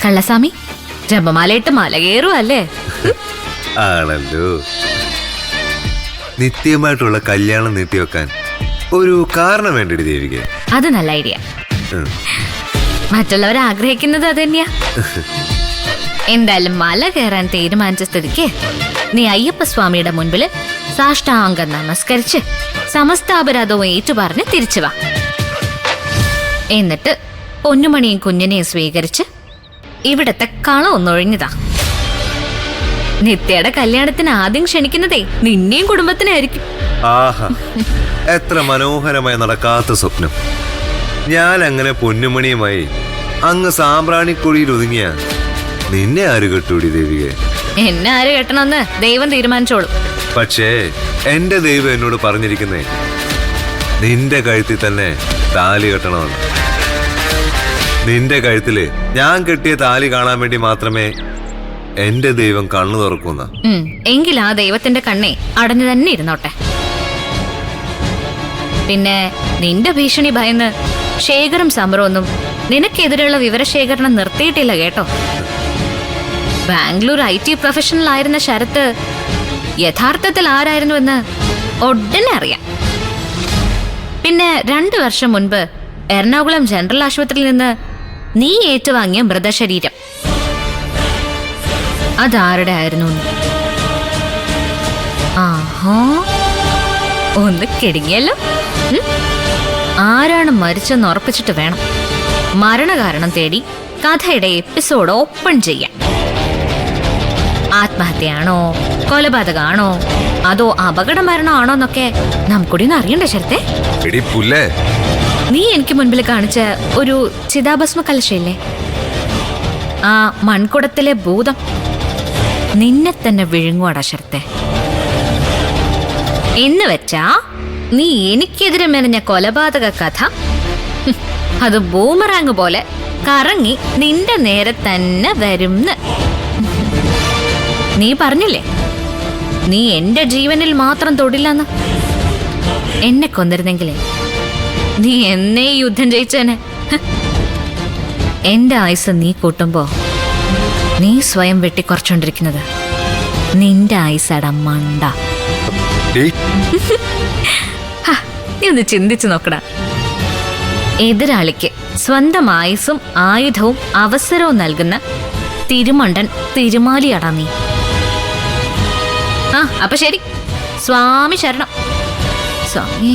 കള്ളസ്വാമി ജപമാലയിട്ട് മല കയറുവല്ലേ? ആണല്ലോ. നിത്യമായിട്ടുള്ള കല്യാണം നീട്ടിവെക്കാൻ ഒരു കാരണം വേണ്ടി ദേവിക. അത് നല്ല ഐഡിയ. മറ്റുള്ളവർ ആഗ്രഹിക്കുന്നത് അത് തന്നെയാ. എന്തായാലും മല കയറാൻ തീരുമാനിച്ച സ്ഥിതിക്ക് നീ അയ്യപ്പസ്വാമിയുടെ മുൻപില് സാഷ്ടാംഗം നമസ്കരിച്ച് സമസ്താപരാധവും ഏറ്റുപറഞ്ഞ് തിരിച്ചു വാ. എന്നിട്ട് പൊന്നുമണിയും കുഞ്ഞിനെയും സ്വീകരിച്ച് ഇവിടത്തെ കളം ഒന്നൊഴിഞ്ഞതാ. നിത്യയുടെ കല്യാണത്തിന് ആദ്യം ക്ഷണിക്കുന്നതേ നിന്നെയും കുടുംബത്തിനായിരിക്കും. ആഹാ, എത്ര മനോഹരമായി നടക്കാത്ത സ്വപ്നം. ഞാൻ അങ്ങനെ പൊന്നുമണിയുമായി അങ്ങ് സാമ്പ്രാണിക്കുഴിയിൽ ഒതുങ്ങിയ നിന്നെ ആര് കെട്ടൂടി ദേവിക? എന്നെ ആര് കെട്ടണമെന്ന് ദൈവം തീരുമാനിച്ചോളും. പക്ഷേ എന്റെ ദൈവം എന്നോട് പറഞ്ഞിരിക്കുന്നേ നിന്റെ കഴുത്തിൽ തന്നെ താലി കെട്ടണമെന്ന്. നിന്റെ കഴുത്തില് ഞാൻ കെട്ടിയ താലി കാണാൻ വേണ്ടി മാത്രമേ എന്റെ ദൈവം കണ്ണു തുറക്കുന്ന. എങ്കിൽ ആ ദൈവത്തിന്റെ കണ്ണേ അടഞ്ഞു തന്നെ ഇരുന്നോട്ടെ. പിന്നെ നിന്റെ ഭീഷണി ഭയന്ന് ശേഖരം സമരമൊന്നും നിനക്കെതിരെയുള്ള വിവരശേഖരണം നിർത്തിയിട്ടില്ല കേട്ടോ. ബാംഗ്ലൂർ IT പ്രൊഫഷണൽ ആയിരുന്ന ശരത്ത് യഥാർത്ഥത്തിൽ ആരായിരുന്നുവെന്ന് ഒടനെ അറിയാം. പിന്നെ 2 വർഷം മുൻപ് എറണാകുളം ജനറൽ ആശുപത്രിയിൽ നിന്ന് നീ ഏറ്റുവാങ്ങിയ മൃതശരീരം അതാരുടെ ആയിരുന്നു? ആഹാ, ഒന്ന് കിടുങ്ങിയല്ലോ. ആരാണ് മരിച്ചെന്ന് ഉറപ്പിച്ചിട്ട് വേണം മരണകാരണം തേടി കഥയുടെ എപ്പിസോഡ് ഓപ്പൺ ചെയ്യാൻ. ആത്മഹത്യയാണോ, കൊലപാതകമാണോ, അതോ അപകട മരണമാണോ എന്നൊക്കെ നമുക്കൂടി ഒന്ന് അറിയണ്ടേ ശരത്തെ? നീ എനിക്ക് മുൻപിൽ കാണിച്ച ഒരു ചിതാഭസ്മ കലശയില്ലേ, ആ മൺകുടത്തിലെ ഭൂതം നിന്നെ തന്നെ വിഴുങ്ങുവാടാ ശരത്തെ. എന്ന് വെച്ചാ നീ എനിക്കെതിരെ മെനഞ്ഞ കൊലപാതക കഥ അത് ബൂമറാങ് പോലെ കറങ്ങി നിന്റെ നേരെ തന്നെ വരുംന്ന്. നീ പറഞ്ഞില്ലേ നീ എന്റെ ജീവനിൽ മാത്രം തൊടില്ലെന്ന്. എന്നെ കൊന്നിരുന്നെങ്കിലേ നീ എന്നേ യുദ്ധം ജയിച്ചേനെ. എന്റെ ആയുസ് നീ കൂട്ടുമ്പോ നീ സ്വയം വെട്ടിക്കുറച്ചോണ്ടിരിക്കുന്നത് നിന്റെ ആയുസട മണ്ട. നീ ഒന്ന് ചിന്തിച്ചു നോക്കടാ. എതിരാളിക്ക് സ്വന്തം ആയുസും ആയുധവും അവസരവും നൽകുന്ന തിരുമണ്ടൻ തിരുമാലിയാടാ നീ. അപ്പൊ ശരി, സ്വാമി ശരണം. സ്വാമി